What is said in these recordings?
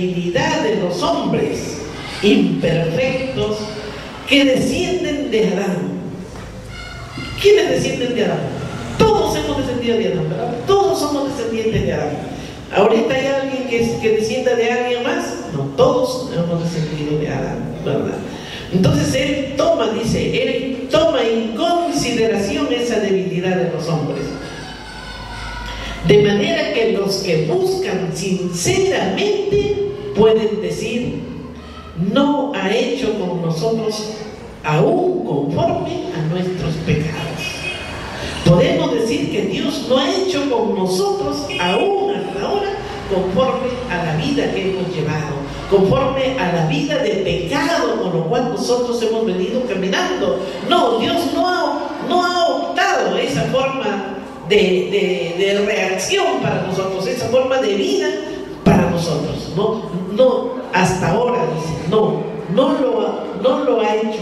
debilidad de los hombres imperfectos que descienden de Adán. ¿Quiénes descienden de Adán? Todos hemos descendido de Adán, ¿verdad? Todos somos descendientes de Adán. ¿Ahorita hay alguien que descienda de alguien más? No, todos hemos descendido de Adán, ¿verdad? Entonces él toma en consideración esa debilidad de los hombres. De manera que los que buscan sinceramente pueden decir: no ha hecho con nosotros aún conforme a nuestros pecados. Podemos decir que Dios no ha hecho con nosotros aún hasta ahora conforme a la vida que hemos llevado, conforme a la vida de pecado con lo cual nosotros hemos venido caminando. No, Dios no ha optado esa forma de reacción para nosotros, esa forma de vida para nosotros. No, hasta ahora dice, no lo ha hecho,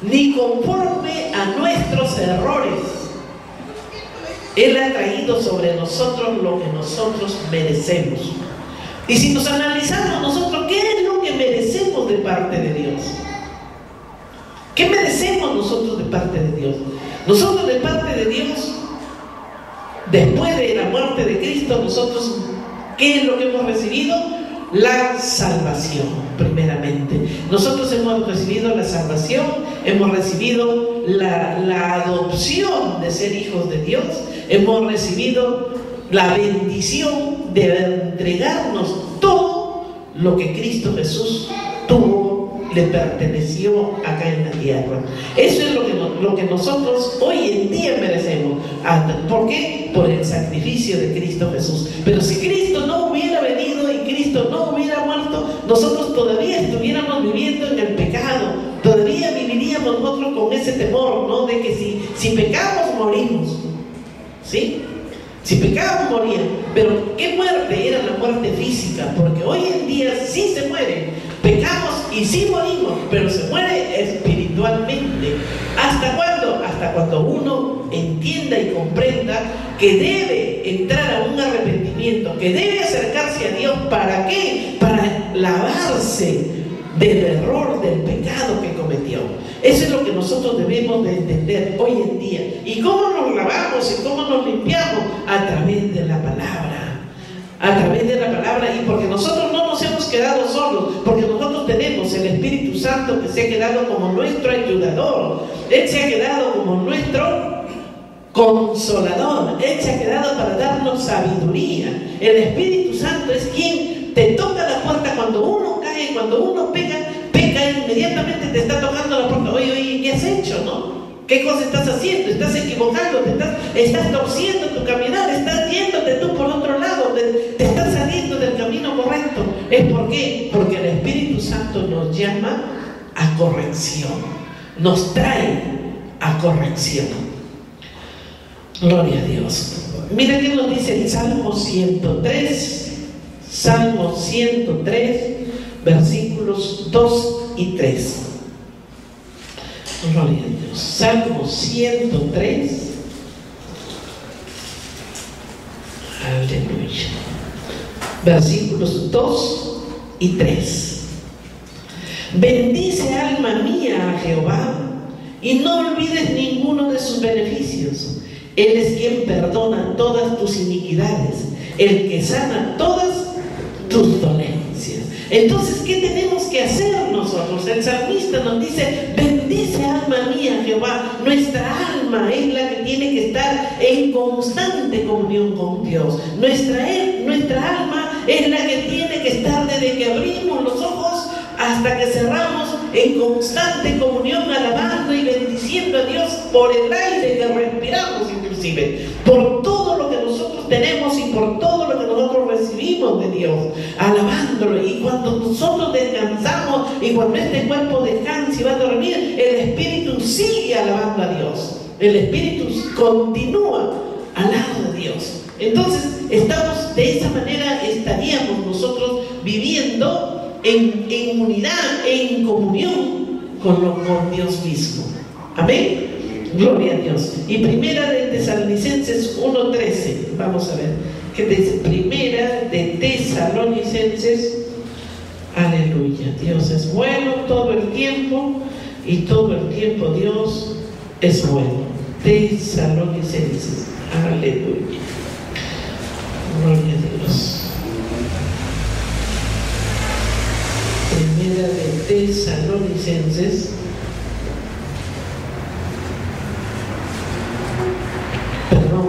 ni conforme a nuestros errores. Él ha traído sobre nosotros lo que nosotros merecemos. Y si nos analizamos nosotros, ¿qué es lo que merecemos de parte de Dios? ¿Qué merecemos nosotros de parte de Dios? Nosotros de parte de Dios, después de la muerte de Cristo, nosotros, ¿qué es lo que hemos recibido? La salvación, primeramente. Nosotros hemos recibido la salvación, hemos recibido la adopción de ser hijos de Dios, hemos recibido la bendición de entregarnos todo lo que Cristo Jesús tuvo, le perteneció acá en la tierra. Eso es lo que nosotros hoy en día merecemos. ¿Por qué? Por el sacrificio de Cristo Jesús. Pero si Cristo no hubiera venido y Cristo no hubiera muerto, nosotros todavía estuviéramos viviendo en el pecado, todavía viviríamos nosotros con ese temor, ¿no? De que si pecamos, morimos, ¿sí? Si pecamos, morían. Pero ¿qué muerte? Era la muerte física, porque hoy en día sí se muere. Pecamos y sí morimos, pero se muere espiritualmente. ¿Hasta cuándo? Hasta cuando uno entienda y comprenda que debe entrar a un arrepentimiento, que debe acercarse a Dios. ¿Para qué? Para lavarse del error, del pecado que cometió. Eso es lo que nosotros debemos de entender hoy en día. ¿Y cómo nos lavamos y cómo nos limpiamos? A través de la palabra. A través de la palabra. Y porque nosotros no nos hemos quedado solos, porque nosotros tenemos el Espíritu Santo que se ha quedado como nuestro ayudador. Él se ha quedado como nuestro consolador. Él se ha quedado para darnos sabiduría. El Espíritu Santo es quien te toca la puerta cuando uno cae, cuando uno peca, inmediatamente te está tocando la puerta. Oye, ¿qué has hecho, no? ¿Qué cosa estás haciendo? Estás equivocando, estás torciendo tu caminar, estás yéndote tú por otro lado, te estás saliendo del camino correcto. ¿Es por qué? Porque el Espíritu Santo nos llama a corrección, nos trae a corrección. Gloria a Dios. Mira qué nos dice el Salmo 103, versículos 2 y 3. Gloria a Dios. Salmo 103. Aleluya. Versículos 2 y 3. Bendice, alma mía, a Jehová, y no olvides ninguno de sus beneficios. Él es quien perdona todas tus iniquidades, el que sana todas tus dolencias. Entonces, ¿qué tenemos que hacer nosotros? El salmista nos dice: bendice, alma mía, Jehová. Nuestra alma es la que tiene que estar en constante comunión con Dios. Nuestra alma es la que tiene que estar desde que abrimos los ojos hasta que cerramos, en constante comunión, alabando y bendiciendo a Dios por el aire que respiramos, inclusive por todo lo que nosotros tenemos y por todo lo que nosotros recibimos de Dios, alabándolo. Y cuando nosotros descansamos y cuando este cuerpo descansa y va a dormir, el Espíritu sigue alabando a Dios, el Espíritu continúa al lado de Dios. Entonces de esa manera estaríamos nosotros viviendo en unidad, en comunión con Dios mismo. Amén. Gloria a Dios. Y primera de Tesalonicenses 1:13. Vamos a ver qué dice. Primera de Tesalonicenses Aleluya. Dios es bueno todo el tiempo y todo el tiempo Dios es bueno. Tesalonicenses. Aleluya. Gloria a Dios. Primera de Tesalonicenses.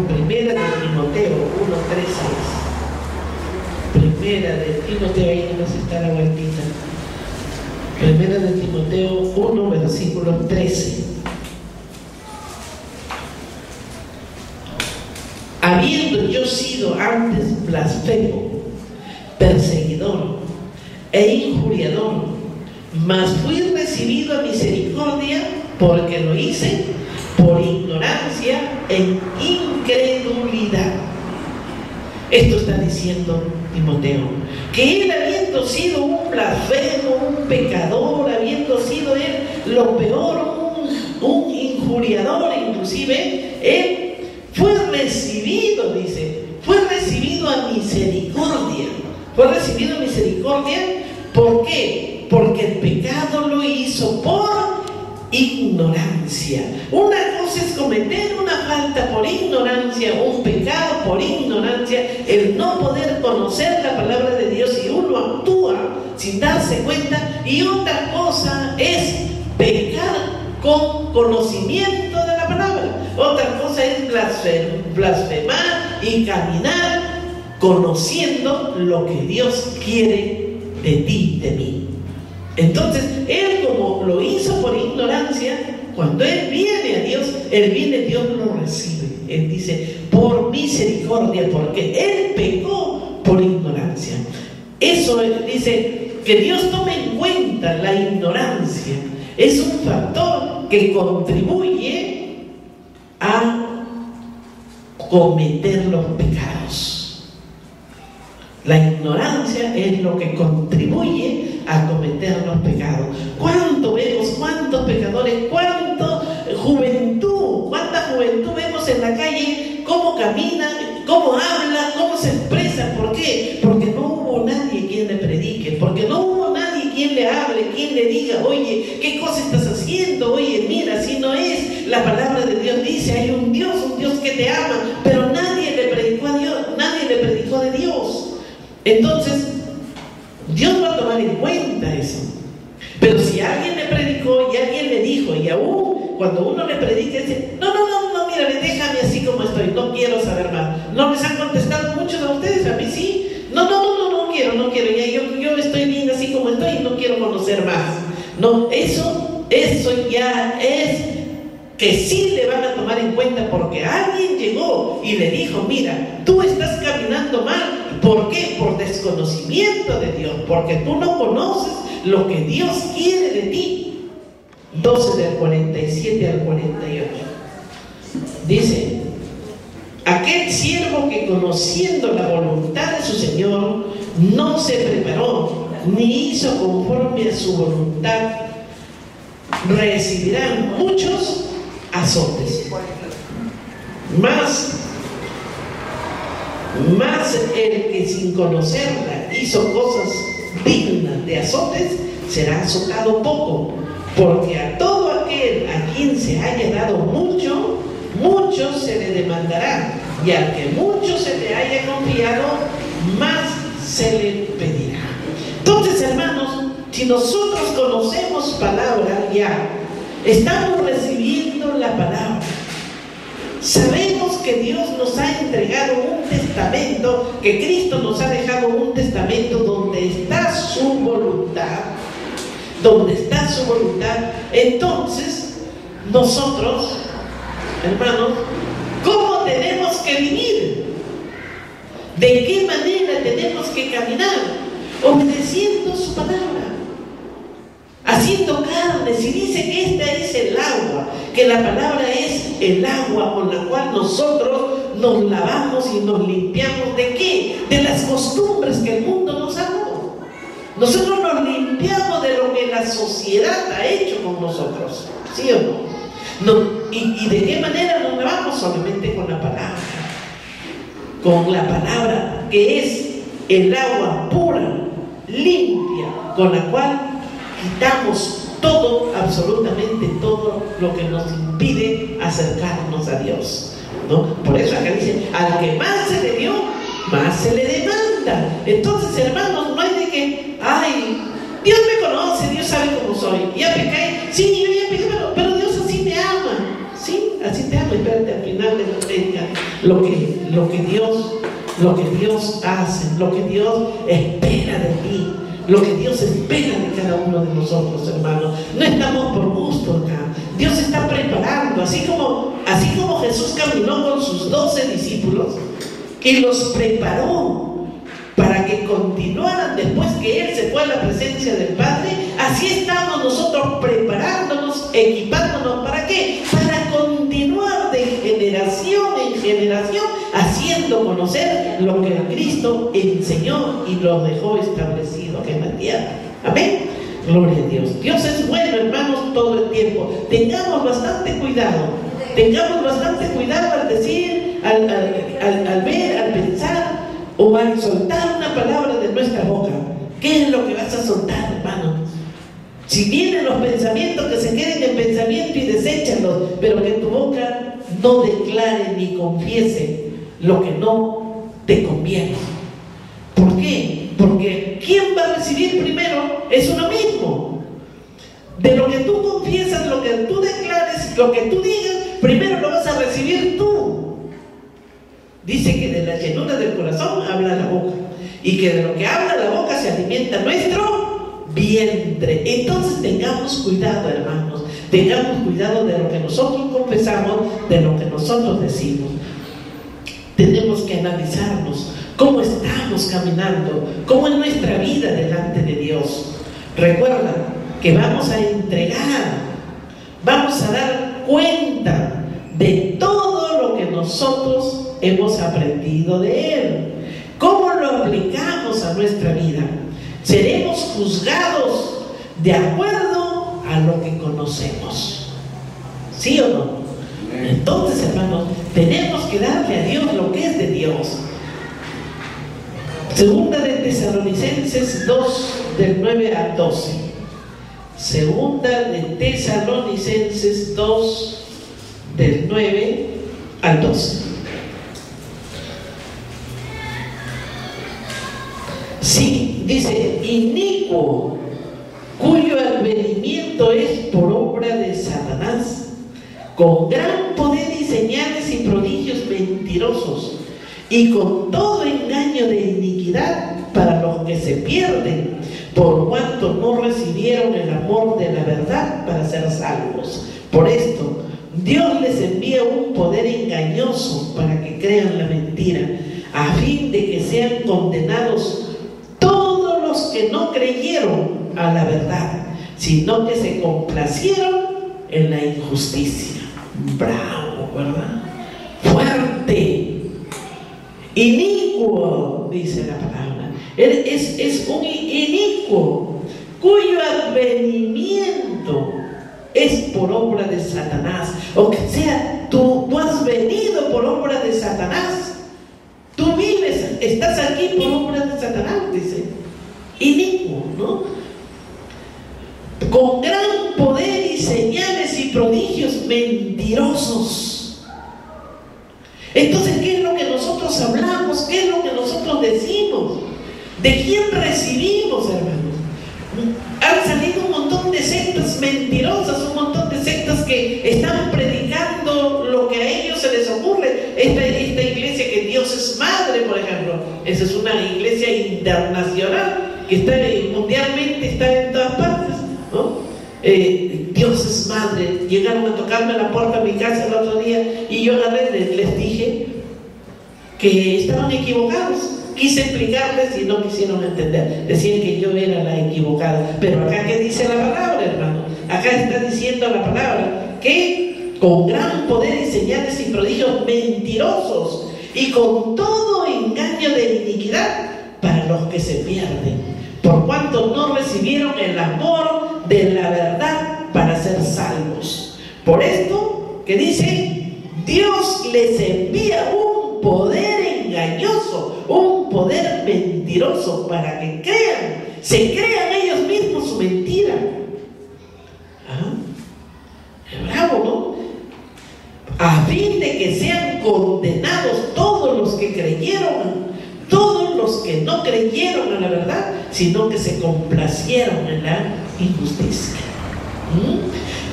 Primera de Timoteo 1:3-6. Primera de Timoteo, ahí no está la vueltita. Primera de Timoteo 1, versículo 13. Habiendo yo sido antes blasfemo, perseguidor e injuriador, mas fui recibido a misericordia porque lo hice por ignorancia e incredulidad. Esto está diciendo Timoteo, que él, habiendo sido un blasfemo, un pecador, habiendo sido él lo peor, un injuriador, inclusive, él fue recibido, dice, fue recibido a misericordia. Fue recibido a misericordia, ¿por qué? Porque el pecado lo hizo por ignorancia. Una cosa es cometer una falta por ignorancia, un pecado por ignorancia, el no poder conocer la palabra de Dios y uno actúa sin darse cuenta, y otra cosa es pecar con conocimiento de la palabra. Otra cosa es blasfemar y caminar conociendo lo que Dios quiere de ti, de mí. Entonces, él, como lo hizo por ignorancia, cuando él viene a Dios, Dios lo recibe. Él dice, por misericordia, porque él pecó por ignorancia. Eso dice, que Dios tome en cuenta la ignorancia. Es un factor que contribuye a cometer los pecados. La ignorancia es lo que contribuye a cometer los pecados. ¿Cuánto vemos? ¿Cuántos pecadores? ¿Cuánta juventud vemos en la calle? ¿Cómo caminan? ¿Cómo hablan? ¿Cómo se expresan? ¿Por qué? Porque no hubo nadie quien le predique, porque no hubo nadie quien le hable, quien le diga, oye, ¿qué cosa estás haciendo? Oye, mira, así no es. La palabra de Dios dice, hay un Dios que te ama, pero nadie le predicó a Dios, nadie le predicó de Dios. Entonces, Dios va a tomar en cuenta eso. Pero si alguien le predicó y alguien le dijo, y aún cuando uno le predica, dice, no, mira, déjame así como estoy, no quiero saber más. ¿No les han contestado muchos de ustedes? A mí sí. No quiero, ya yo estoy bien así como estoy y no quiero conocer más. No, eso ya es que sí le van a tomar en cuenta, porque alguien llegó y le dijo, mira, tú estás caminando mal. ¿Por qué? Por desconocimiento de Dios, porque tú no conoces lo que Dios quiere de ti. 12 del 47 al 48. Dice, aquel siervo que conociendo la voluntad de su Señor no se preparó ni hizo conforme a su voluntad, recibirán muchos azotes. Más el que sin conocerla hizo cosas dignas de azotes, será azotado poco, porque a todo aquel a quien se haya dado mucho, mucho se le demandará, y al que mucho se le haya confiado, más se le pedirá. Entonces, hermanos, si nosotros conocemos palabra ya, estamos recibiendo la palabra, sabemos que Dios nos ha entregado un testamento, que Cristo nos ha dejado un testamento donde está su voluntad, entonces nosotros, hermanos, ¿cómo tenemos que vivir? ¿De qué manera tenemos que caminar? Obedeciendo su palabra, haciendo carne. Si dice que esta es el agua, que la palabra es el agua con la cual nosotros nos lavamos y nos limpiamos, ¿de qué? De las costumbres que el mundo nos ha dado. Nosotros nos limpiamos de lo que la sociedad ha hecho con nosotros, ¿sí o no? ¿Y de qué manera nos lavamos? Solamente con la palabra. Con la palabra, que es el agua pura, limpia, con la cual quitamos todo, absolutamente todo lo que nos impide acercarnos a Dios, ¿no? Por eso acá dice, al que más se le dio, más se le demanda. Entonces, hermanos, no hay de que, ay, Dios me conoce, Dios sabe cómo soy, ya pequé, sí, yo ya pequé, pero Dios así me ama, sí, así te ama. Espérate al final de la prédica lo que Dios hace, lo que Dios espera de ti, lo que Dios espera de cada uno de nosotros, hermanos. No estamos por gusto acá. Dios está preparando, así como Jesús caminó con sus 12 discípulos y los preparó para que continuaran después que Él se fue a la presencia del Padre. Así estamos nosotros preparándonos, equipándonos. ¿Para qué? Para continuar de generación en generación haciendo conocer lo que Cristo enseñó y lo dejó establecido aquí en la tierra. Amén. Gloria a Dios. Dios es bueno, hermanos, todo el tiempo. Tengamos bastante cuidado. Tengamos bastante cuidado al decir, al ver, al pensar o al soltar una palabra de nuestra boca. ¿Qué es lo que vas a soltar, hermano? Si vienen los pensamientos, que se queden en pensamiento y deséchalos, pero que tu boca no declare ni confiese lo que no te conviene. ¿Por qué? Porque ¿quién va a recibir primero? Es uno mismo. De lo que tú confiesas, lo que tú declares, lo que tú digas, primero lo vas a recibir tú. Dice que de la llenura del corazón habla la boca, y que de lo que habla la boca se alimenta nuestro vientre. Entonces tengamos cuidado, hermanos, tengamos cuidado de lo que nosotros confesamos, de lo que nosotros decimos. Tenemos que analizarnos cómo estamos caminando, cómo es nuestra vida delante de Dios. Recuerda que vamos a entregar, vamos a dar cuenta de todo lo que nosotros hemos aprendido de Él. ¿Cómo lo aplicamos a nuestra vida? Seremos juzgados de acuerdo a lo que conocemos. ¿Sí o no? Entonces, hermanos, tenemos que darle a Dios lo que es de Dios. Segunda de Tesalonicenses 2, del 9 al 12. Segunda de Tesalonicenses 2, del 9 al 12. Sí, dice, inicuo, cuyo advenimiento es por obra de Satanás, con gran poder y señales y prodigios mentirosos, y con todo engaño de iniquidad para los que se pierden, por cuanto no recibieron el amor de la verdad para ser salvos. Por esto, Dios les envía un poder engañoso para que crean la mentira, a fin de que sean condenados todos los que no creyeron a la verdad, sino que se complacieron en la injusticia. Bravo, ¿verdad? Fuerte. Inicuo, dice la palabra. Es un inicuo cuyo advenimiento es por obra de Satanás. O sea, tú has venido por obra de Satanás. Tú vives, estás aquí por obra de Satanás, dice. Inicuo, ¿no? Con gran poder y señales y prodigios mentirosos. Entonces, ¿qué es lo que nosotros hablamos? ¿Qué es lo que nosotros decimos? ¿De quién recibimos, hermanos? Han salido un montón de sectas mentirosas, un montón de sectas que están predicando lo que a ellos se les ocurre. Esta iglesia que Dios es madre, por ejemplo, esa es una iglesia internacional que está mundialmente, está en todas partes, ¿no? Dios es madre. Llegaron a tocarme la puerta de mi casa el otro día y yo agarré, les dije que estaban equivocados. Quise explicarles y no quisieron entender. Decían que yo era la equivocada. Pero acá, ¿qué dice la palabra, hermano? Acá está diciendo la palabra que con gran poder y señales y prodigios mentirosos y con todo engaño de iniquidad para los que se pierden, por cuanto no recibieron el amor de la verdad para ser salvos. Por esto, que dice, Dios les envía un poder engañoso, un poder mentiroso para que crean se crean ellos mismos su mentira. ¿Ah? Qué bravo, ¿no? A fin de que sean condenados todos los que creyeron, todos los que no creyeron a la verdad, sino que se complacieron en la injusticia.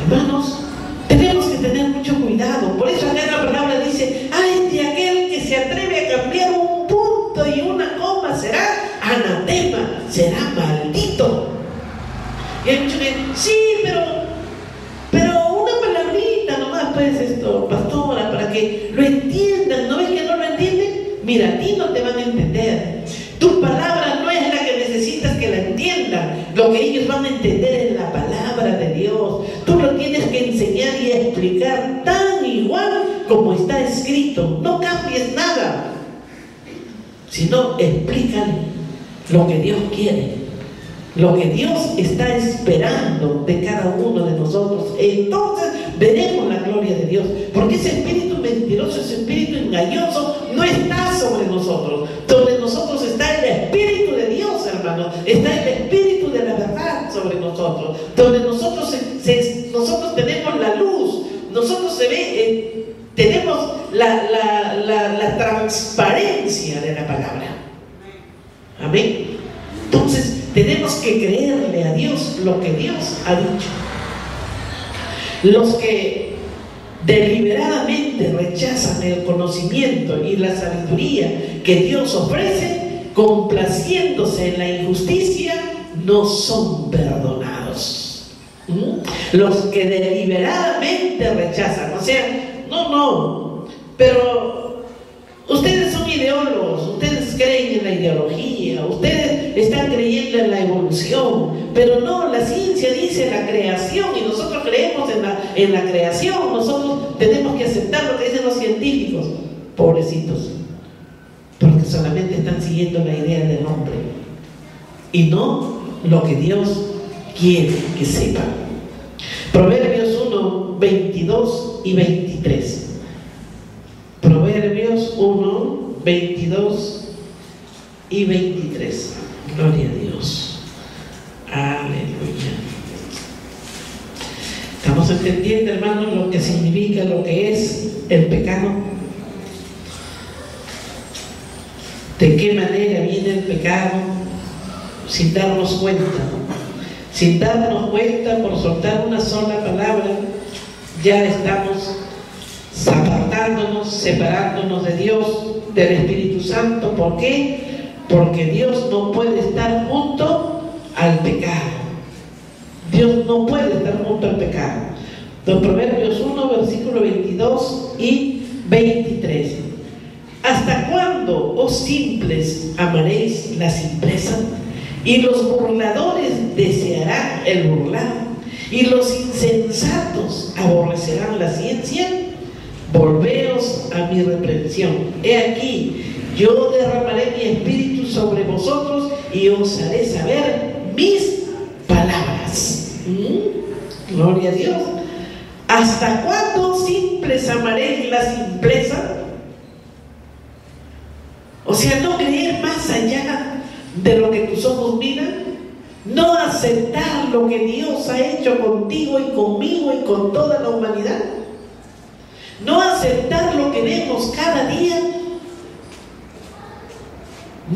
Hermanos, tenemos que tener mucho cuidado. Por eso acá la palabra dice: ay de aquel que se atreve a cambiar un punto y una coma, será anatema, será maldito. Y hay muchos que dicen: sí, pero una palabrita nomás, pues, esto, pastora, para que lo entiendan. ¿No ves que no lo entienden? Mira, a ti no te van a entender. Tu palabra no es la que necesitas que la entiendan. Lo que ellos van a entender es la palabra de Dios. Tú lo tienes que enseñar y explicar tan igual como está escrito. No cambies nada, sino explícale lo que Dios quiere, lo que Dios está esperando de cada uno de nosotros. Entonces veremos la gloria de Dios, porque ese espíritu mentiroso, ese espíritu engañoso no está sobre nosotros. Sobre nosotros está el espíritu de Dios, hermanos. Está el espíritu de la verdad sobre nosotros. Donde nosotros tenemos la luz, nosotros tenemos la transparencia de la palabra. Amén. Entonces tenemos que creerle a Dios lo que Dios ha dicho. Los que deliberadamente rechazan el conocimiento y la sabiduría que Dios ofrece, complaciéndose en la injusticia, no son perdonados. Los que deliberadamente rechazan, o sea, no, pero ustedes son ideólogos, ustedes creen en la ideología, ustedes están creyendo en la evolución, pero no, la ciencia dice la creación y nosotros creemos en la creación. Nosotros tenemos que aceptar lo que dicen los científicos. Pobrecitos, porque solamente están siguiendo la idea del hombre y no lo que Dios quiere que sepan. Proverbios 1, 22 y 23. Proverbios 1, 22 y 23. Gloria a Dios. Aleluya. ¿Estamos entendiendo, hermanos, lo que significa, lo que es el pecado? ¿De qué manera viene el pecado? Sin darnos cuenta. Sin darnos cuenta, por soltar una sola palabra, ya estamos apartándonos, separándonos de Dios, del Espíritu Santo. ¿Por qué? Porque Dios no puede estar junto al pecado. Dios no puede estar junto al pecado. Los Proverbios 1, versículo 22 y 23. ¿Hasta cuándo, oh simples, amaréis la simpleza? Y los burladores desearán el burlado, y los insensatos aborrecerán la ciencia. Volveos a mi reprensión. He aquí, yo derramaré mi espíritu sobre vosotros y os haré saber mis palabras. Gloria a Dios. ¿Hasta cuándo, simples, amaréis la simpleza? O sea, no creer más allá de lo que tus ojos miran, no aceptar lo que Dios ha hecho contigo y conmigo y con toda la humanidad, no aceptar lo que vemos cada día,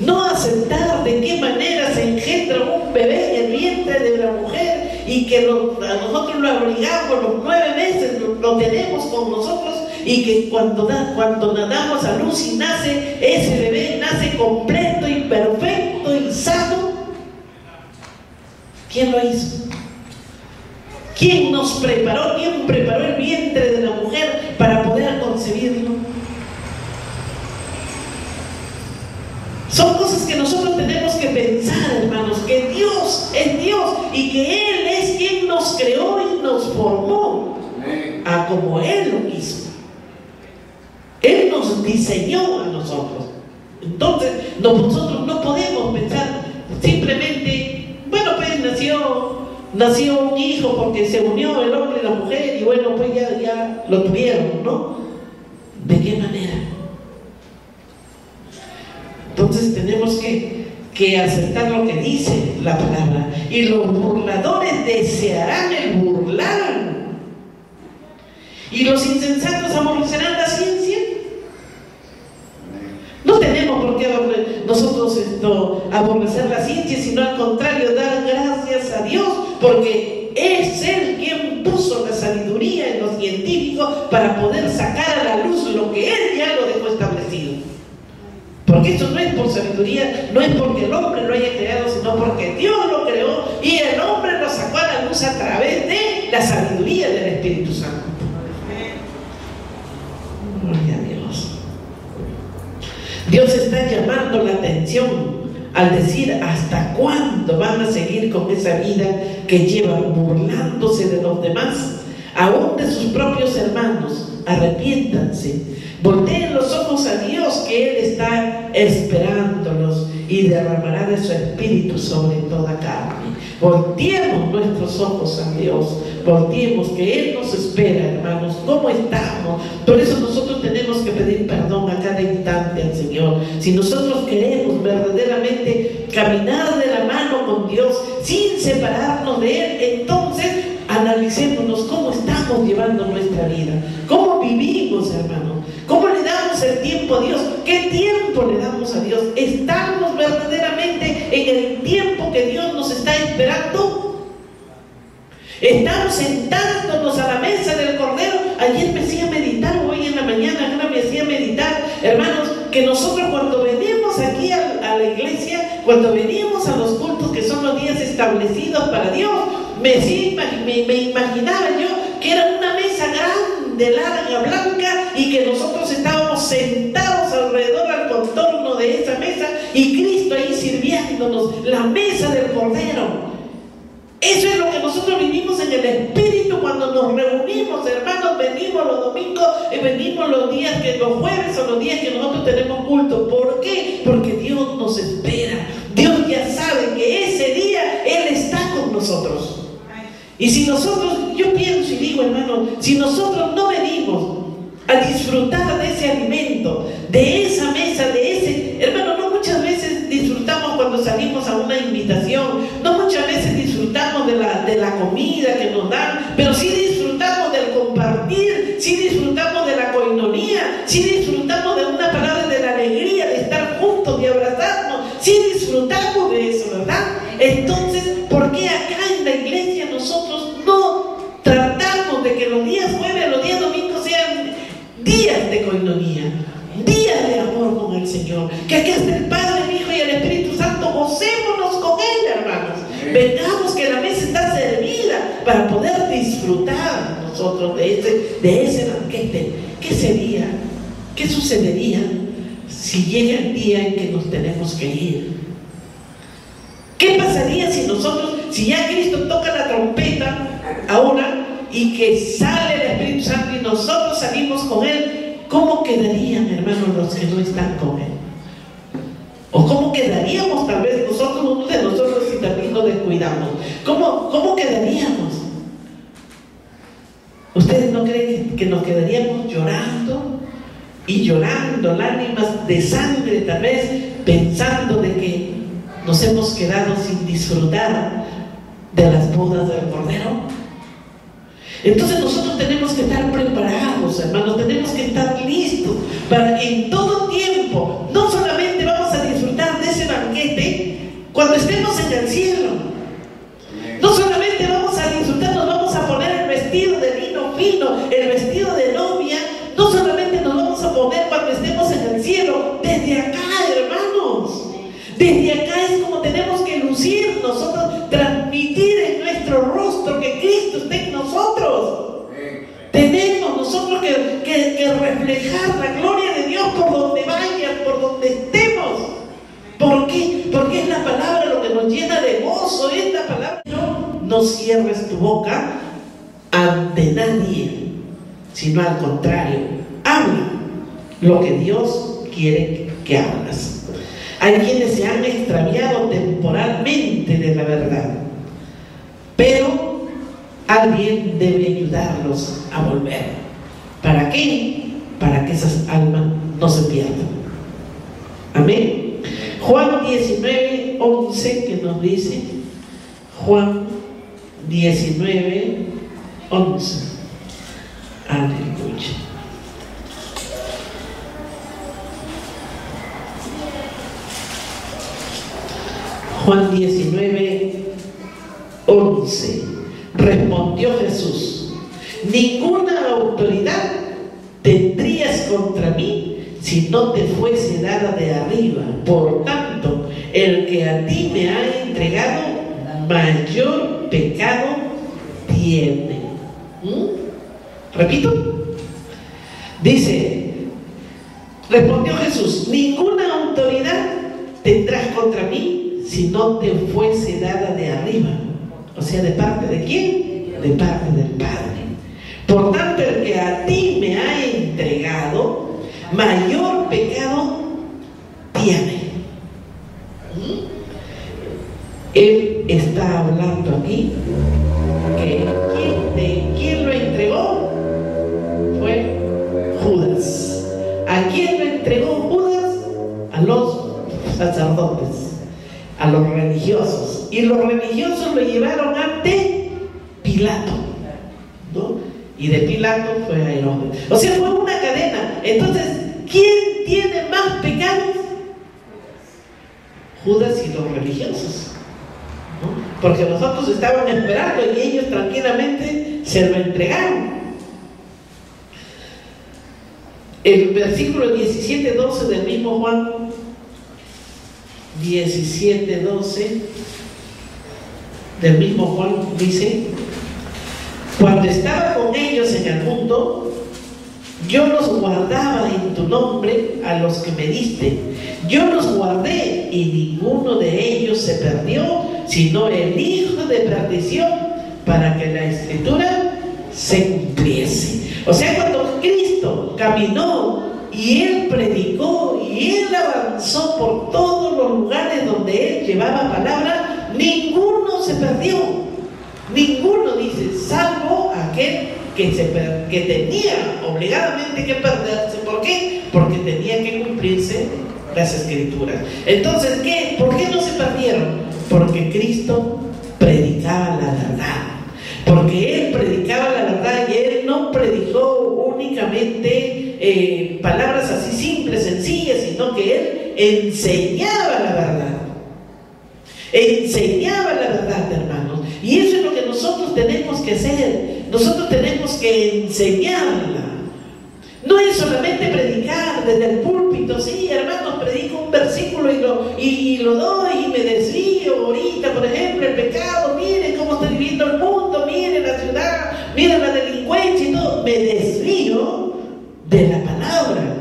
no aceptar de qué manera se engendra un bebé en el vientre de la mujer y que a nosotros lo abrigamos los 9 meses, lo tenemos con nosotros, y que cuando nadamos a luz y nace, ese bebé nace completo y perfecto y sano. ¿Quién lo hizo? ¿Quién nos preparó? ¿Quién preparó el vientre de la mujer para poder concebirlo? Son cosas que nosotros tenemos que pensar, hermanos, que Dios es Dios y que Él es quien nos creó y nos formó a como Él lo quiso. Él nos diseñó a nosotros. Entonces, nosotros no podemos pensar simplemente, bueno, pues nació un hijo porque se unió el hombre y la mujer y bueno, pues ya lo tuvieron, ¿no? ¿De qué manera? Entonces tenemos que que aceptar lo que dice la palabra. Y los burladores desearán el burlar. Y los insensatos aborrecerán la ciencia. No tenemos por qué nosotros aborrecer la ciencia, sino al contrario, dar gracias a Dios, porque es Él quien puso la sabiduría en los científicos para poder sacar a la luz lo que Él ya lo dejó establecido. Porque eso no es por sabiduría, no es porque el hombre lo haya creado, sino porque Dios lo creó y el hombre lo sacó a la luz a través de la sabiduría del Espíritu Santo. Gloria a Dios. Dios está llamando la atención al decir: ¿hasta cuándo van a seguir con esa vida que llevan burlándose de los demás, aún de sus propios hermanos? Arrepiéntanse, volteen los ojos a Dios, que Él está esperándolos y derramará de su espíritu sobre toda carne. Volteemos nuestros ojos a Dios, volteemos, que Él nos espera, hermanos. ¿Cómo estamos? Por eso nosotros tenemos que pedir perdón a cada instante al Señor. Si nosotros queremos verdaderamente caminar de la mano con Dios sin separarnos de Él, entonces analicémonos cómo estamos llevando nuestra vida, cómo vivimos, hermano, cómo le damos el tiempo a Dios, qué tiempo le damos a Dios. ¿Estamos verdaderamente en el tiempo que Dios nos está esperando? ¿Estamos sentándonos a la mesa del Cordero? Ayer me hacía meditar, hoy en la mañana me hacía meditar, hermanos, que nosotros cuando venimos aquí a la iglesia, cuando venimos a los cultos que son los días establecidos para Dios, me imaginaba yo que era una mesa grande, larga, blanca, y que nosotros estábamos sentados alrededor al contorno de esa mesa y Cristo ahí sirviéndonos, la mesa del Cordero. Eso es lo que nosotros vivimos en el Espíritu cuando nos reunimos, hermanos. Venimos los domingos y venimos los días que los jueves o los días que nosotros tenemos culto. ¿Por qué? Porque Dios nos espera. Dios ya sabe que ese día Él está con nosotros. Y si nosotros, yo pienso y digo, hermano, si nosotros no venimos a disfrutar de ese alimento, de esa mesa, de ese, hermano, no muchas veces disfrutamos cuando salimos a una invitación, no muchas veces disfrutamos de la comida que nos dan, pero sí disfrutamos del compartir, sí disfrutamos de la coinonía, sí disfrutamos de una palabra, de la alegría de estar juntos, de abrazarnos, sí disfrutamos de eso, ¿verdad? Entonces, ¿por qué acá en la iglesia nosotros no tratamos de que los días jueves, los días domingos sean días de coinonía, días de amor con el Señor? Que aquí está el Padre, el Hijo y el Espíritu Santo, gocémonos con Él, hermanos. Vengamos, que la mesa está servida para poder disfrutar nosotros de ese banquete. ¿Qué sería? ¿Qué sucedería si llega el día en que nos tenemos que ir? ¿Qué pasaría si nosotros, si ya Cristo toca la trompeta ahora y que sale el Espíritu Santo y nosotros salimos con Él? ¿Cómo quedarían, hermanos, los que no están con Él? ¿O cómo quedaríamos tal vez nosotros, uno de nosotros, si también nos descuidamos? ¿Cómo quedaríamos? ¿Ustedes no creen que nos quedaríamos llorando y llorando, lágrimas de sangre tal vez, pensando de que nos hemos quedado sin disfrutar de las bodas del Cordero? Entonces nosotros tenemos que estar preparados, hermanos, tenemos que estar listos para en todo tiempo. No solamente vamos a disfrutar de ese banquete cuando estemos en el cielo, no solamente vamos a disfrutar, nos vamos a poner el vestido de lino fino, el vestido de novia, no solamente nos vamos a poner cuando estemos en el cielo, desde acá, hermanos. Desde acá es como tenemos que lucir nosotros, transmitir en nuestro rostro que Cristo está en nosotros. Tenemos nosotros que reflejar la gloria de Dios por donde vayas, por donde estemos. ¿Por qué? Porque es la palabra lo que nos llena de gozo, es la palabra. No cierres tu boca ante nadie, sino al contrario, habla lo que Dios quiere que hablas. Hay quienes se han extraviado temporalmente de la verdad, pero alguien debe ayudarlos a volver. ¿Para qué? Para que esas almas no se pierdan. Amén. Juan 19, 19:11, que nos dice Juan 19:11. Aleluya. Juan 19:11. Respondió Jesús: ninguna autoridad tendrías contra mí si no te fuese dada de arriba. Por tanto, el que a ti me ha entregado, mayor pecado tiene. Repito. Dice, respondió Jesús: ninguna autoridad tendrás contra mí si no te fuese dada de arriba. O sea, ¿de parte de quién? De parte del Padre. Por tanto, el que a ti me ha entregado, mayor pecado tiene. Él está hablando aquí que ¿quién lo entregó? Fue Judas. ¿A quién lo entregó Judas? A los sacerdotes, a los religiosos. Y los religiosos lo llevaron ante Pilato, ¿no? Y de Pilato fue a Herodes. O sea, fue una cadena. Entonces, ¿quién tiene más pecados? Judas y los religiosos, ¿no? Porque los otros estaban esperando y ellos tranquilamente se lo entregaron. El versículo 17:12 del mismo Juan 17:12 del mismo Juan dice: cuando estaba con ellos en el mundo, yo los guardaba en tu nombre a los que me diste. Yo los guardé y ninguno de ellos se perdió, sino el hijo de perdición, para que la escritura se cumpliese. O sea, cuando Cristo caminó y Él predicó y Él avanzó por todos los lugares donde Él llevaba palabra, ninguno se perdió. Ninguno, dice, salvo aquel que tenía obligadamente que perderse. ¿Por qué? Porque tenía que cumplirse las escrituras. Entonces, ¿por qué no se perdieron? Porque Cristo predicaba la verdad. Porque Él predicaba la verdad y Él no predicó únicamente palabras así simples, sencillas, sino que Él enseñaba la verdad. Enseñaba la verdad, hermanos. Y eso es lo que nosotros tenemos que hacer. Nosotros tenemos que enseñarla. No es solamente predicar desde el púlpito. Sí, hermanos, predico un versículo y lo doy y me desvío. Ahorita, por ejemplo, el pecado, miren cómo está viviendo el mundo, miren la ciudad, miren la delincuencia y todo. Me desvío de la palabra.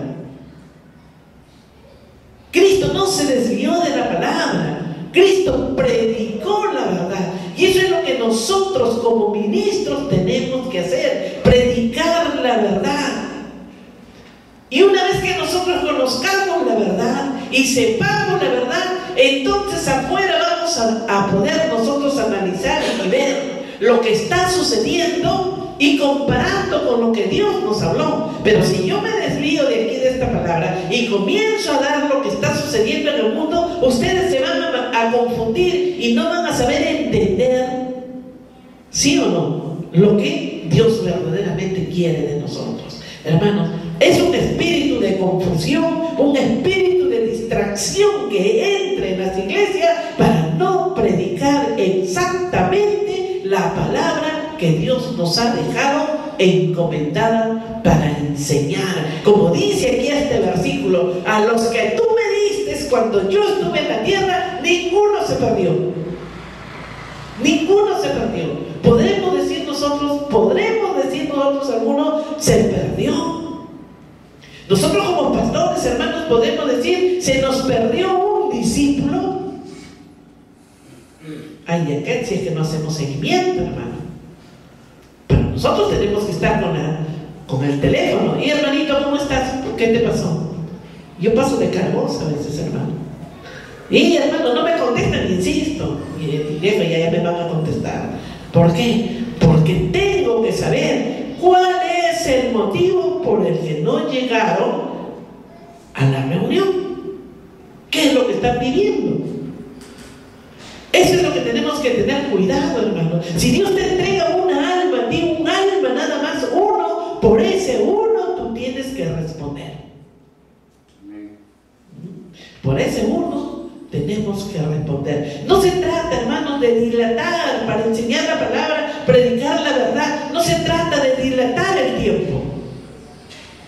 Cristo no se desvió de la palabra. Cristo predicó la verdad. Y eso es lo que nosotros como ministros tenemos que hacer: predicar la verdad. Y una vez que nosotros conozcamos la verdad y sepamos la verdad, entonces afuera vamos a poder nosotros analizar y ver lo que está sucediendo y comparando con lo que Dios nos habló. Pero si yo me desvío de aquí de esta palabra y comienzo a dar lo que está sucediendo en el mundo, ustedes se van a confundir y no van a saber entender, ¿sí o no?, lo que Dios verdaderamente quiere de nosotros. Hermanos, es un espíritu de confusión, un espíritu de distracción que entra en las iglesias para no predicar exactamente la palabra que Dios nos ha dejado encomendada para enseñar. Como dice aquí este versículo: a los que tú me diste cuando yo estuve en la tierra, ninguno se perdió. Ninguno se perdió. Podremos decir nosotros, alguno se perdió. Nosotros como pastores, hermanos, podemos decir: se nos perdió un discípulo. Ay, acá si es que no hacemos seguimiento, hermano. Pero nosotros tenemos que estar con el teléfono. Y hermanito, ¿cómo estás? ¿Qué te pasó? Yo paso de cargosa a veces, hermano. Y hermano, no me contestan, insisto. Y ya me van a contestar. ¿Por qué? Porque tengo que saber cuál es el motivo por el que no llegaron a la reunión. ¿Qué es lo que están pidiendo? Eso es lo que tenemos que tener cuidado, hermano. Si Dios te entrega una alma, di un alma nada más, uno, por ese uno tú tienes que responder. Por ese uno tenemos que responder. No se trata, hermanos, de dilatar para enseñar la palabra, predicar la verdad. No se trata de dilatar el tiempo.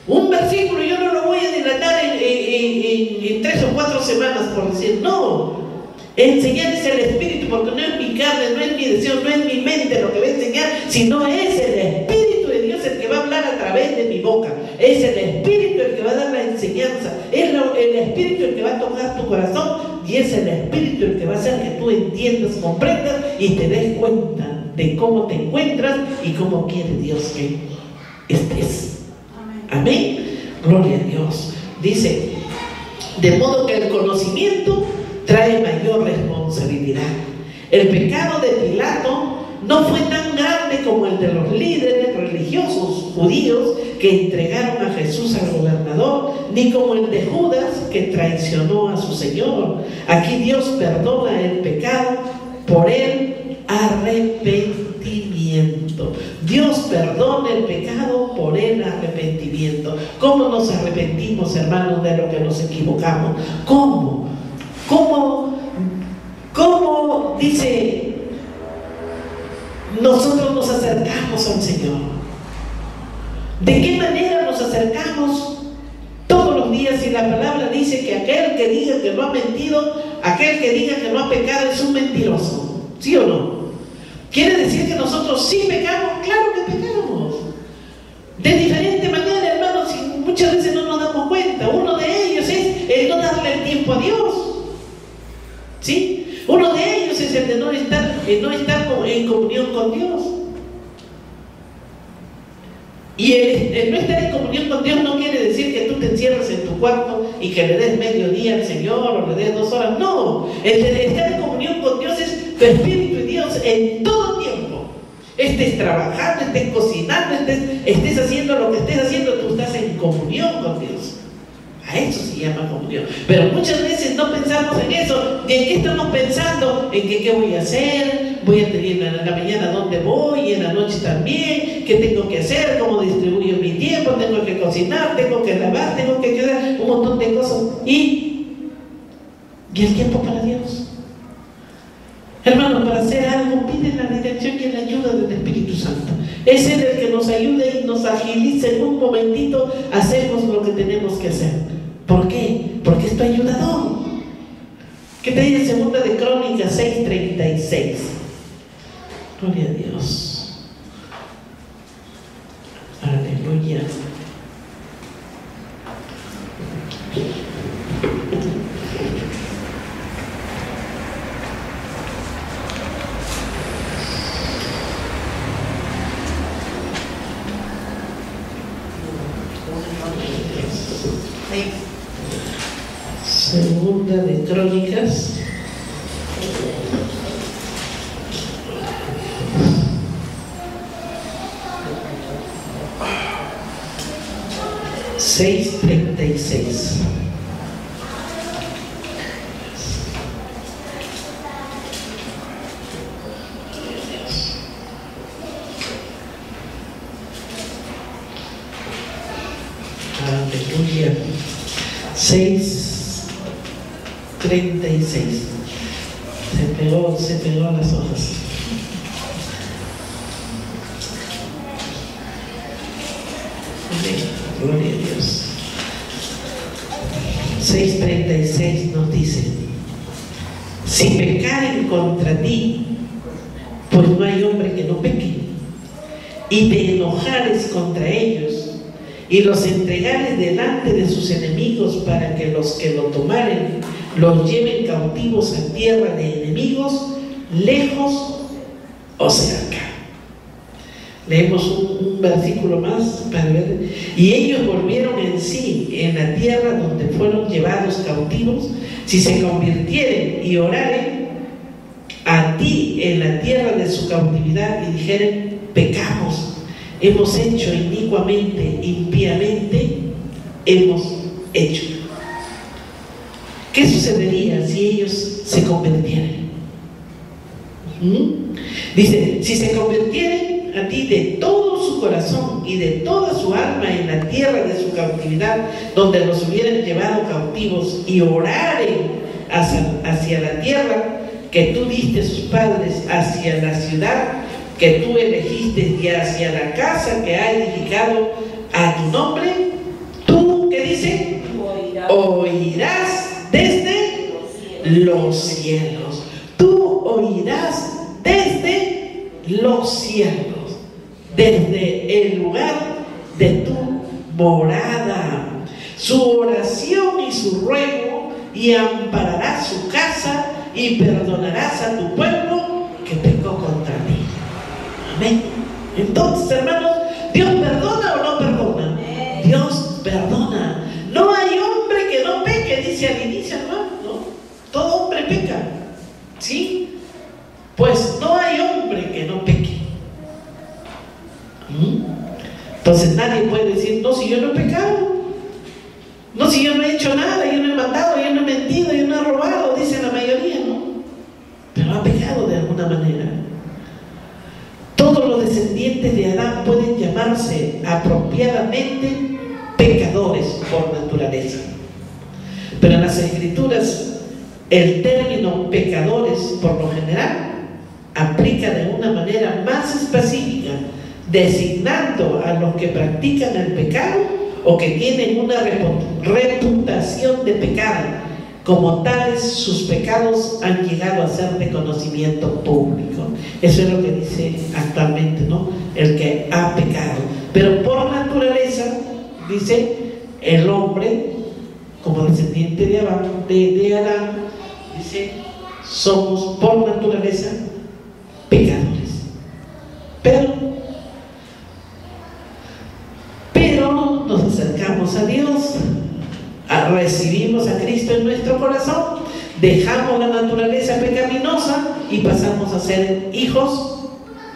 Un versículo yo no lo voy a dilatar en 3 o 4 semanas, por decir, no. Enseñar es el Espíritu, porque no es mi carne, no es mi deseo, no es mi mente lo que va a enseñar, sino es el Espíritu de Dios el que va a hablar a través de mi boca. Es el Espíritu el que va a dar la enseñanza, es el Espíritu el que va a tocar tu corazón, y es el Espíritu el que va a hacer que tú entiendas, comprendas y te des cuenta de cómo te encuentras y cómo quiere Dios que estés. Amén. Gloria a Dios. Dice, de modo que el conocimiento trae mayor responsabilidad. El pecado de Pilato no fue tan grande como el de los líderes religiosos judíos que entregaron a Jesús al gobernador, ni como el de Judas que traicionó a su Señor. Aquí Dios perdona el pecado por el arrepentimiento. Dios perdona el pecado por el arrepentimiento. ¿Cómo nos arrepentimos, hermanos, de lo que nos equivocamos? ¿Cómo dice, nosotros nos acercamos al Señor? ¿De qué manera nos acercamos? Todos los días, y la palabra dice que aquel que diga que no ha mentido, aquel que diga que no ha pecado es un mentiroso. ¿Sí o no? ¿Quiere decir que nosotros sí pecamos? Claro que pecamos. De diferente manera, hermanos, y muchas veces no nos damos cuenta. Uno de ellos es el no darle el tiempo a Dios. ¿Sí? Uno de ellos es el de no estar en comunión con Dios. Y el no estar en comunión con Dios no quiere decir que tú te encierres en tu cuarto y que le des medio día al Señor o le des 2 horas. No, el de estar en comunión con Dios es tu Espíritu y Dios en todo tiempo. Estés trabajando, estés cocinando, estés haciendo lo que estés haciendo, tú estás en comunión con Dios. A eso se llama comunión. Pero muchas veces no pensamos en eso. ¿Y en qué estamos pensando? En que qué voy a hacer, voy a tener en la mañana dónde voy, y en la noche también, qué tengo que hacer, cómo distribuyo mi tiempo, tengo que cocinar, tengo que lavar, tengo que quedar un montón de cosas. ¿Y el tiempo para Dios? Hermano, para hacer algo, pide la dirección y la ayuda del Espíritu Santo. Es Él el que nos ayude y nos agilice en un momentito, hacemos lo que tenemos que hacer. ¿Por qué? Porque es tu ayudador. ¿Qué te dice Segunda de Crónicas 6:36? Gloria a Dios. Aleluya. Segunda de Crónicas 6:36. Aleluya. 6:36. Se pegó a las hojas. Amén. Gloria a Dios. 6:36 nos dice: si pecaren contra ti, pues no hay hombre que no peque, y te enojares contra ellos, y los entregares delante de sus enemigos, para que los que lo tomaren los lleven cautivos a tierra de enemigos, lejos o cerca. Leemos un versículo más para ver. Y ellos volvieron en sí en la tierra donde fueron llevados cautivos, si se convirtieren y oraren a ti en la tierra de su cautividad, y dijeren: pecamos, hemos hecho inicuamente, impíamente hemos hecho. ¿Qué sucedería si ellos se convirtieran? Dice, si se convirtieren a ti de todo su corazón y de toda su alma en la tierra de su cautividad, donde los hubieran llevado cautivos, y oraren hacia la tierra que tú diste a sus padres, hacia la ciudad que tú elegiste y hacia la casa que ha edificado a tu nombre, tú, ¿qué dice? Oirás desde los cielos. Tú oirás desde los cielos, desde el lugar de tu morada, su oración y su ruego, y ampararás su casa y perdonarás a tu pueblo que pecó contra ti. Amén. Entonces, hermanos, ¿Dios perdona o no perdona? Dios perdona. No hay hombre que no peque, dice al inicio, hermano, ¿no? Todo hombre peca, ¿sí? Pues no hay hombre que no peque. Entonces nadie puede decir, no, si yo no he pecado, no, si yo no he hecho nada, yo no he matado, yo no he mentido, yo no he robado, dice la mayoría, ¿no? Pero ha pecado de alguna manera. Todos los descendientes de Adán pueden llamarse apropiadamente pecadores por naturaleza. Pero en las Escrituras, el término pecadores, por lo general, aplica de una manera más específica, designando a los que practican el pecado o que tienen una reputación de pecado. Como tales, sus pecados han llegado a ser de conocimiento público. Eso es lo que dice actualmente, ¿no? El que ha pecado. Pero por naturaleza, dice, el hombre, como descendiente de Adán, dice, somos por naturaleza pecadores. Pero nos acercamos a Dios, recibimos a Cristo en nuestro corazón, dejamos la naturaleza pecaminosa y pasamos a ser hijos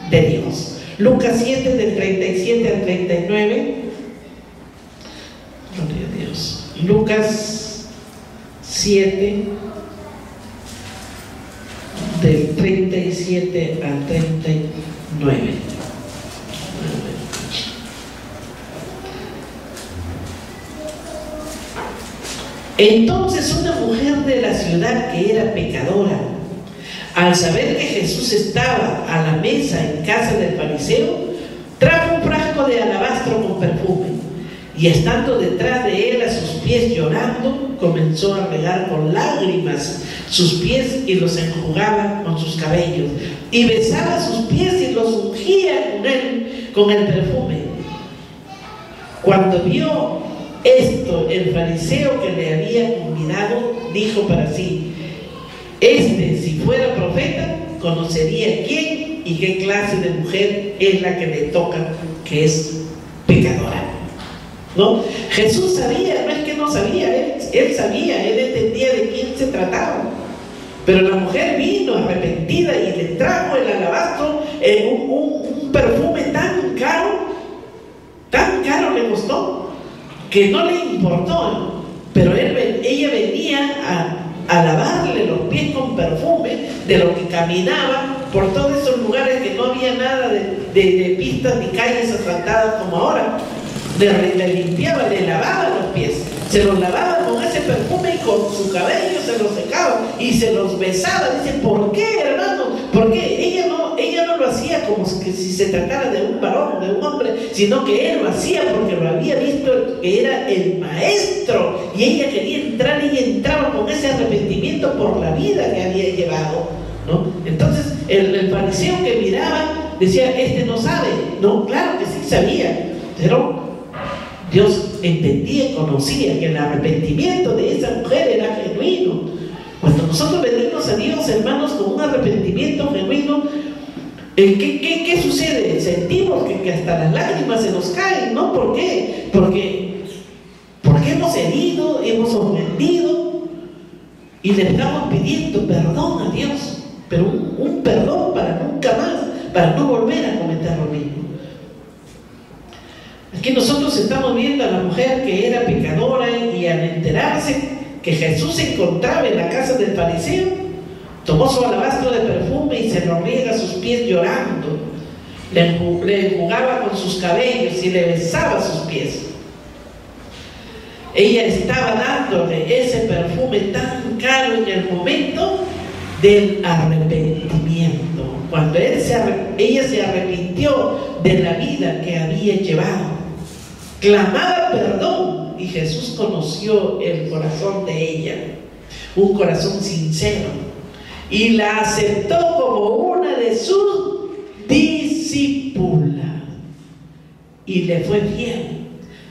de Dios. Lucas 7, del 37 al 39. Gloria a Dios. Lucas 7, del 37 al 39. Entonces una mujer de la ciudad que era pecadora, al saber que Jesús estaba a la mesa en casa del fariseo, trajo un frasco de alabastro con perfume, y estando detrás de él a sus pies llorando, comenzó a regar con lágrimas sus pies y los enjugaba con sus cabellos, y besaba sus pies y los ungía con el perfume. Cuando vio esto, el fariseo que le había convidado dijo para sí: si fuera profeta, conocería quién y qué clase de mujer es la que le toca, que es pecadora. ¿No? Jesús sabía, no es que no sabía, él sabía, él entendía de quién se trataba. Pero la mujer vino arrepentida y le trajo el alabastro, un perfume tan caro le costó, que no le importó, pero ella venía a lavarle los pies con perfume, de lo que caminaba por todos esos lugares que no había nada de pistas ni calles asfaltadas como ahora. Le limpiaba, le lavaba los pies, se los lavaba con ese perfume y con su cabello se los secaba y se los besaba. Dice, ¿por qué, hermano? Porque ella no lo hacía como que si se tratara de un varón, de un hombre, sino que él lo hacía porque lo había visto que era el maestro, y ella quería entrar, y ella entraba con ese arrepentimiento por la vida que había llevado, ¿no? Entonces el fariseo que miraba decía, no sabe. No, claro que sí sabía, pero Dios entendía y conocía que el arrepentimiento de esa mujer era genuino. Cuando nosotros venimos a Dios, hermanos, con un arrepentimiento genuino, ¿qué sucede? Sentimos que hasta las lágrimas se nos caen, ¿no? ¿Por qué? Porque hemos herido, hemos ofendido y le estamos pidiendo perdón a Dios, pero un perdón para nunca más, para no volver a cometer lo mismo. Aquí nosotros estamos viendo a la mujer que era pecadora, y al enterarse que Jesús se encontraba en la casa del fariseo, Tomó su alabastro de perfume y se lo riega a sus pies llorando. Le enjugaba con sus cabellos y le besaba sus pies. Ella estaba dándole ese perfume tan caro en el momento del arrepentimiento, cuando ella se arrepintió de la vida que había llevado. Clamaba perdón y Jesús conoció el corazón de ella, un corazón sincero, y la aceptó como una de sus discípulas y le fue fiel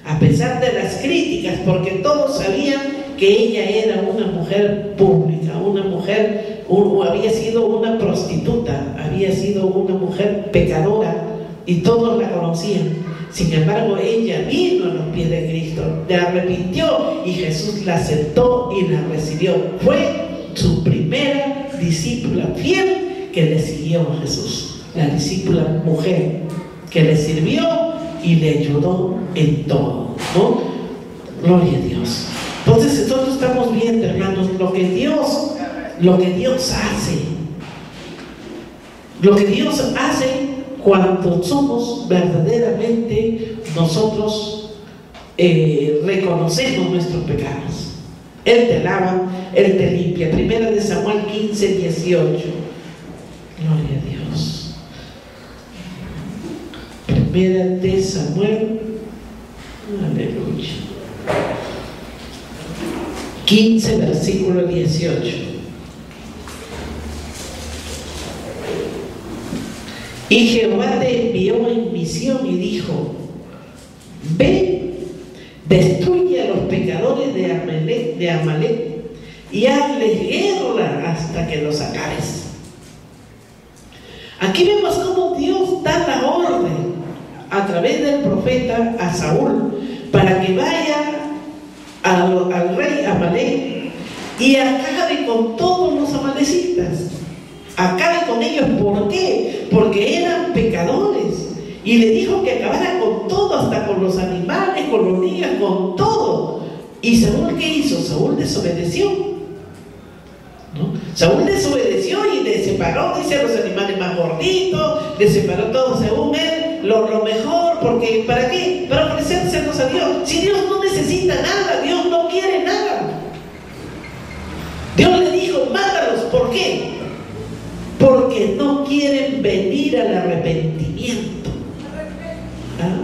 a pesar de las críticas, porque todos sabían que ella era una mujer pública, una mujer, había sido una prostituta, había sido una mujer pecadora y todos la conocían. Sin embargo, ella vino a los pies de Cristo, se arrepintió y Jesús la aceptó y la recibió. Fue su primera discípula fiel que le siguió a Jesús, la discípula mujer que le sirvió y le ayudó en todo, ¿no? Gloria a Dios. Entonces nosotros estamos viendo, hermanos, lo que Dios hace, lo que Dios hace cuando somos verdaderamente nosotros reconocemos nuestros pecados. Él te lava, Él te limpia. Primera de Samuel 15:18. Gloria a Dios. Primera de Samuel, aleluya, 15, versículo 18. Y Jehová te envió en misión y dijo: ve, destruye a los pecadores de Amalek y hazles guerra hasta que los acabes. Aquí vemos cómo Dios da la orden a través del profeta a Saúl para que vaya al rey Amalek y acabe con todos los amalecitas. Acabe con ellos. ¿Por qué? Porque eran pecadores. Y le dijo que acabara con todo, hasta con los animales, con los niños, con todo. ¿Y Saúl qué hizo? Saúl desobedeció, ¿no? Saúl desobedeció y le separó, dice, a los animales más gorditos, le separó todo según él, lo mejor, porque ¿para qué? Para ofrecérselos a Dios. Si Dios no necesita nada, Dios no quiere nada. Dios le dijo: mátalos. ¿Por qué? Porque no quieren venir al arrepentimiento. ¿Ah?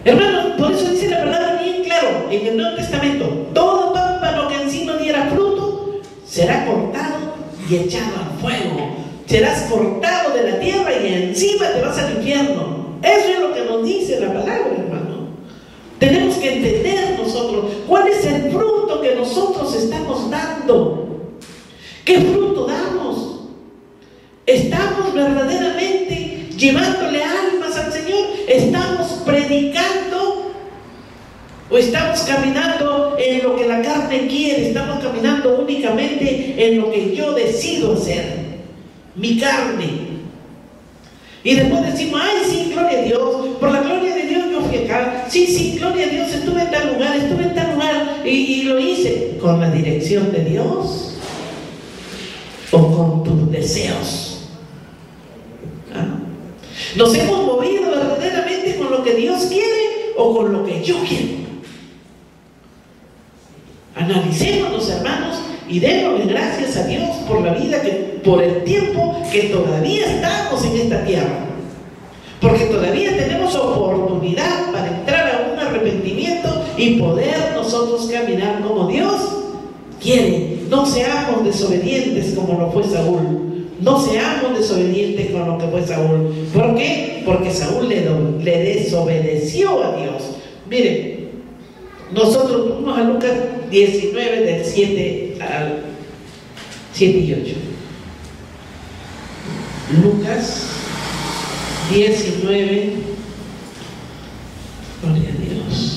Hermanos, por eso dice la palabra bien claro en el Nuevo Testamento: todo pámpano que en sí no diera fruto será cortado y echado al fuego. Serás cortado de la tierra y encima te vas al infierno. Eso es lo que nos dice la palabra, hermano. Tenemos que entender nosotros cuál es el fruto que nosotros estamos dando. ¿Qué fruto damos? ¿Estamos verdaderamente llevándole almas al Señor? ¿Estamos predicando? ¿O estamos caminando en lo que la carne quiere? ¿Estamos caminando únicamente en lo que yo decido hacer? Mi carne. Y después decimos: ay, sí, gloria a Dios, por la gloria de Dios yo fui acá. Sí, gloria a Dios, estuve en tal lugar, y lo hice. ¿Con la dirección de Dios o con tus deseos? ¿Nos hemos movido verdaderamente con lo que Dios quiere o con lo que yo quiero? Analicémonos, hermanos, y démosle gracias a Dios por la vida, por el tiempo que todavía estamos en esta tierra, porque todavía tenemos oportunidad para entrar a un arrepentimiento y poder nosotros caminar como Dios quiere. No seamos desobedientes como lo fue Saúl. No seamos desobedientes con lo que fue Saúl. ¿Por qué? Porque Saúl le desobedeció a Dios. Miren, nosotros vamos a Lucas 19, del 7 al 7 y 8. Lucas 19. Gloria a Dios.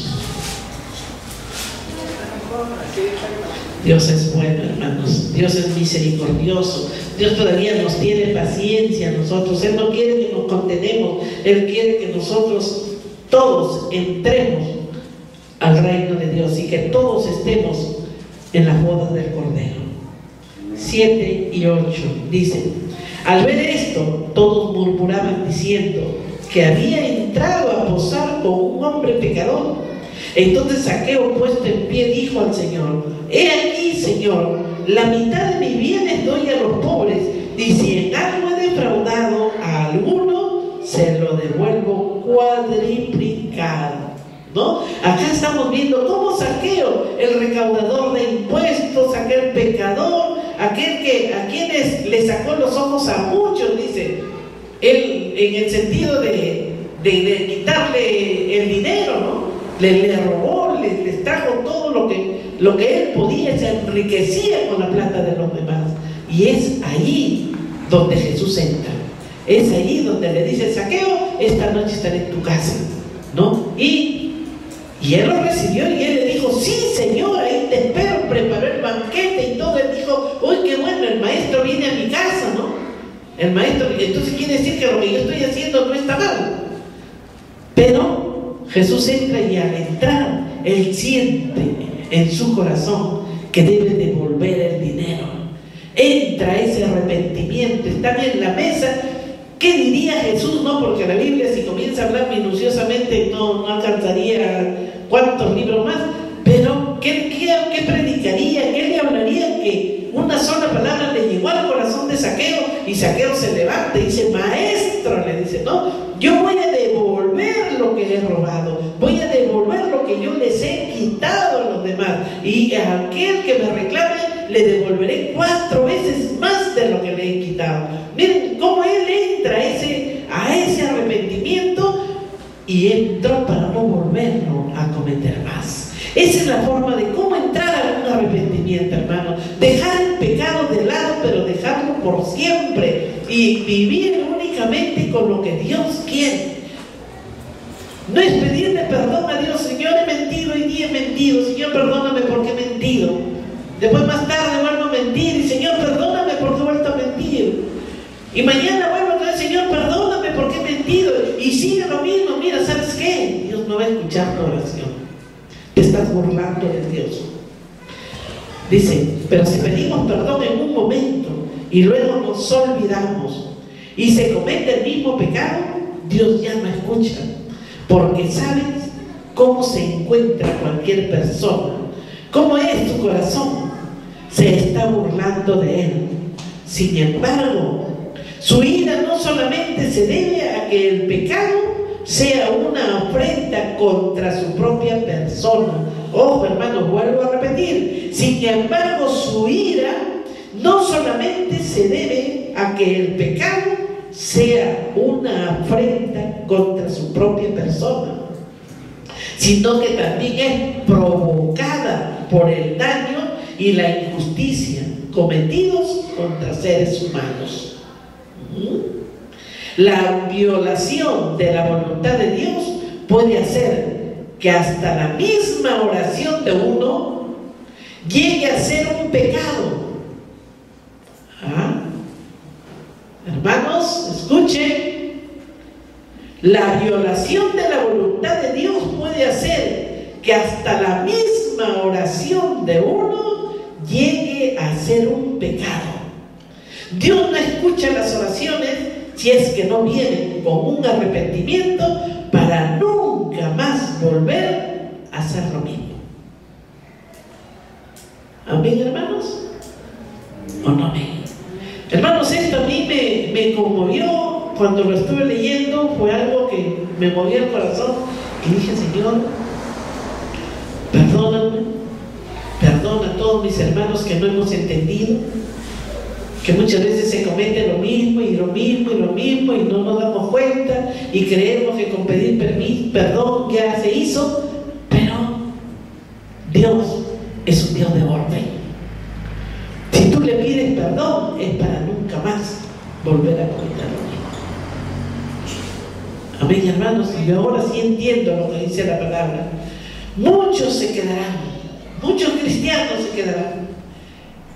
Dios es bueno, hermanos. Dios es misericordioso. Dios todavía nos tiene paciencia a nosotros. Él no quiere que nos condenemos. Él quiere que nosotros todos entremos al reino de Dios y que todos estemos en las bodas del Cordero. 7 y 8. Dice: al ver esto, todos murmuraban diciendo que había entrado a posar con un hombre pecador. Entonces Zaqueo, puesto en pie, dijo al Señor: he aquí, Señor, la mitad de mis bienes doy a los pobres, y si en algo he defraudado a alguno, se lo devuelvo cuadriplicado. ¿No? Acá estamos viendo cómo Zaqueo, el recaudador de impuestos, aquel pecador, aquel a quienes le sacó los ojos a muchos, dice él, en el sentido de quitarle el dinero, ¿no? Le robó, les trajo todo lo que él podía, se enriquecía con la plata de los demás. Y es ahí donde Jesús entra, es ahí donde le dice: Zaqueo, esta noche estaré en tu casa, ¿no? Y él lo recibió y él le dijo: sí, Señor, ahí te espero. Preparó el banquete y todo. Él dijo: uy, qué bueno, el maestro viene a mi casa, ¿no? El maestro, entonces quiere decir que lo que yo estoy haciendo no está mal. Pero Jesús entra, y al entrar, él siente en su corazón que debe devolver el dinero. Entra ese arrepentimiento, está bien la mesa. ¿Qué diría Jesús? No, porque la Biblia, si comienza a hablar minuciosamente, no alcanzaría cuántos libros más. Pero ¿qué predicaría? ¿Qué le hablaría? Que una sola palabra le llegó al corazón de Zaqueo, y Zaqueo se levanta y dice: maestro, le dice, no, yo voy a devolver lo que he robado, voy a devolver lo que yo les he quitado a los demás, y a aquel que me reclame le devolveré 4 veces más de lo que le he quitado. Miren cómo él entra a ese arrepentimiento, y entró para no volverlo a cometer más. Esa es la forma de cómo entrar a un arrepentimiento, hermano. Dejar el pecado de lado, pero dejarlo por siempre, y vivir únicamente con lo que Dios quiere. No es pedirle perdón a Dios: Señor, he mentido, hoy día he mentido, Señor, perdóname porque he mentido. Después, más tarde, vuelvo a mentir, y Señor, perdóname porque he vuelto a mentir. Y mañana vuelvo a decir: Señor, perdóname porque he mentido. Y sigue lo mismo. Mira, ¿sabes qué? Dios no va a escuchar tu oración. Te estás burlando de Dios. Dice: pero si pedimos perdón en un momento y luego nos olvidamos y se comete el mismo pecado, Dios ya no escucha, porque sabes cómo se encuentra cualquier persona, cómo es tu corazón. Se está burlando de él. Sin embargo, su ira no solamente se debe a que el pecado sea una afrenta contra su propia persona. Ojo, hermanos, vuelvo a repetir. Sin embargo, su ira no solamente se debe a que el pecado sea una afrenta contra su propia persona, sino que también es provocada por el daño y la injusticia cometidos contra seres humanos. La violación de la voluntad de Dios puede hacer que hasta la misma oración de uno llegue a ser un pecado. Hermanos, escuchen. La violación de la voluntad de Dios puede hacer que hasta la misma oración de uno llegue a ser un pecado. Dios no escucha las oraciones si es que no vienen con un arrepentimiento para nunca más volver a hacer lo mismo. ¿Amén, hermanos? ¿O no amén? Hermanos, esto a mí me conmovió cuando lo estuve leyendo. Fue algo que me movió el corazón, y dije: Señor, perdóname, perdona a todos mis hermanos que no hemos entendido, que muchas veces se comete lo mismo y lo mismo y lo mismo, y no nos damos cuenta y creemos que con pedir perdón ya se hizo. Pero Dios es un Dios de orden. Si tú le pides perdón, es para nunca más volver a cometer lo mismo. Amén, hermanos. Y yo ahora sí entiendo lo que dice la palabra. Muchos se quedarán, muchos cristianos se quedarán,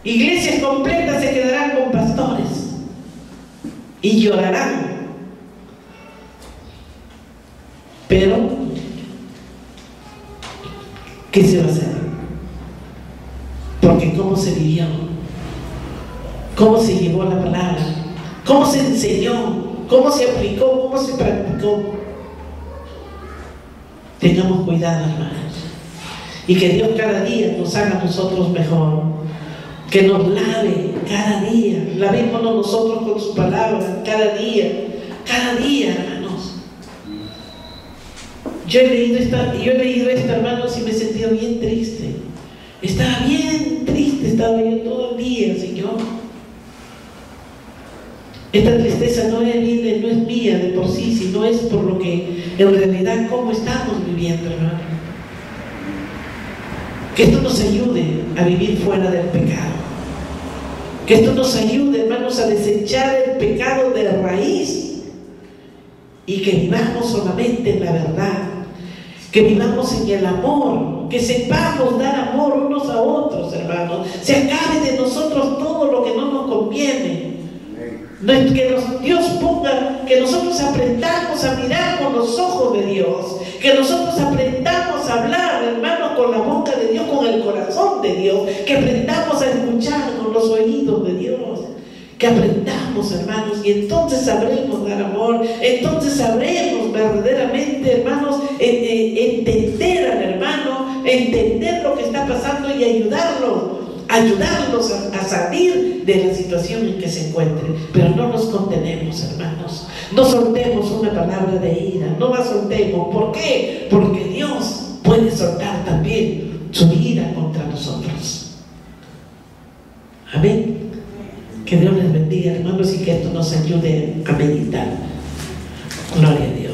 iglesias completas se quedarán con pastores y llorarán. Pero ¿qué se va a hacer? Porque ¿cómo se vivió? cómo se llevó la palabra, cómo se enseñó, cómo se aplicó, cómo se practicó. Tengamos cuidado, hermanos, y que Dios cada día nos haga a nosotros mejor, que nos lave cada día, lavémonos nosotros con su palabra cada día, hermanos. Yo he leído esta, hermanos, y me he sentido bien triste. Estaba bien triste, estaba yo todo el día, Señor. Esta tristeza no es mía de por sí, sino es por lo que en realidad cómo estamos viviendo, hermano. Que esto nos ayude a vivir fuera del pecado. Que esto nos ayude, hermanos, a desechar el pecado de raíz y que vivamos solamente en la verdad, que vivamos en el amor, que sepamos dar amor unos a otros, hermanos. Se acabe de nosotros todo lo que no nos conviene. Que Dios ponga, que nosotros aprendamos a mirar con los ojos de Dios, que nosotros aprendamos a hablar, hermanos, con la boca de Dios, con el corazón de Dios, que aprendamos a escuchar con los oídos de Dios, que aprendamos, hermanos, y entonces sabremos dar amor, entonces sabremos verdaderamente, hermanos, entender al hermano, entender lo que está pasando y ayudarlos a salir de la situación en que se encuentren. Pero no nos contenemos, hermanos, no soltemos una palabra de ira, no la soltemos. ¿Por qué? Porque Dios puede soltar también su ira contra nosotros. Amén. Que Dios les bendiga, hermanos, y que esto nos ayude a meditar. Gloria a Dios.